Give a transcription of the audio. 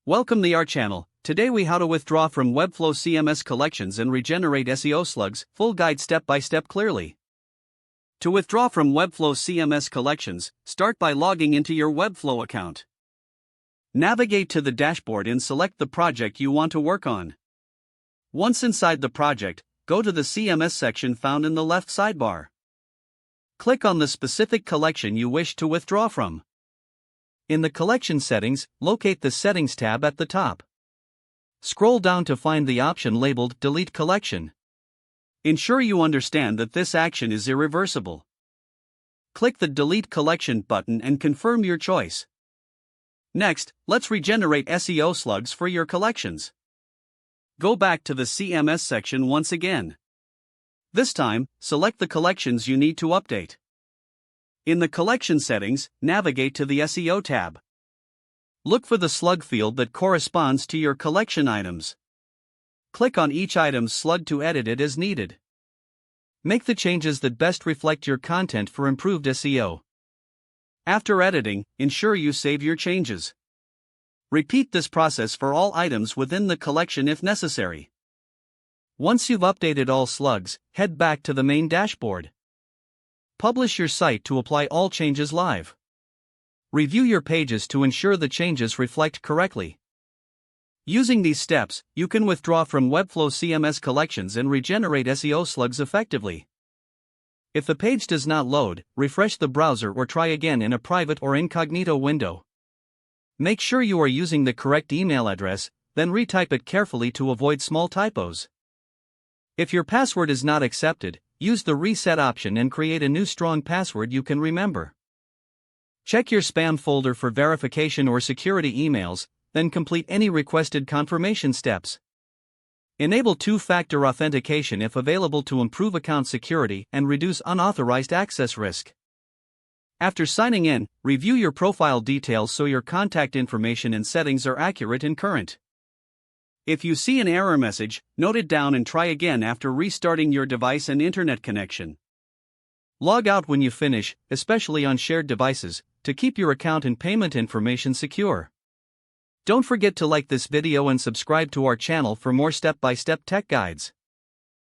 Welcome to our channel. Today we how to withdraw from Webflow CMS collections and regenerate SEO slugs, full guide step by step clearly. To withdraw from Webflow CMS collections, start by logging into your Webflow account. Navigate to the dashboard and select the project you want to work on. Once inside the project, go to the CMS section found in the left sidebar. Click on the specific collection you wish to withdraw from. In the collection settings, locate the Settings tab at the top. Scroll down to find the option labeled Delete Collection. Ensure you understand that this action is irreversible. Click the Delete Collection button and confirm your choice. Next, let's regenerate SEO slugs for your collections. Go back to the CMS section once again. This time, select the collections you need to update. In the collection settings, navigate to the SEO tab. Look for the slug field that corresponds to your collection items. Click on each item's slug to edit it as needed. Make the changes that best reflect your content for improved SEO. After editing, ensure you save your changes. Repeat this process for all items within the collection if necessary. Once you've updated all slugs, head back to the main dashboard. Publish your site to apply all changes live. Review your pages to ensure the changes reflect correctly. Using these steps, you can withdraw from Webflow CMS collections and regenerate SEO slugs effectively. If the page does not load, refresh the browser or try again in a private or incognito window. Make sure you are using the correct email address, then retype it carefully to avoid small typos. If your password is not accepted, use the reset option and create a new strong password you can remember. Check your spam folder for verification or security emails, then complete any requested confirmation steps. Enable two-factor authentication if available to improve account security and reduce unauthorized access risk. After signing in, review your profile details so your contact information and settings are accurate and current. If you see an error message, note it down and try again after restarting your device and internet connection. Log out when you finish, especially on shared devices, to keep your account and payment information secure. Don't forget to like this video and subscribe to our channel for more step-by-step tech guides.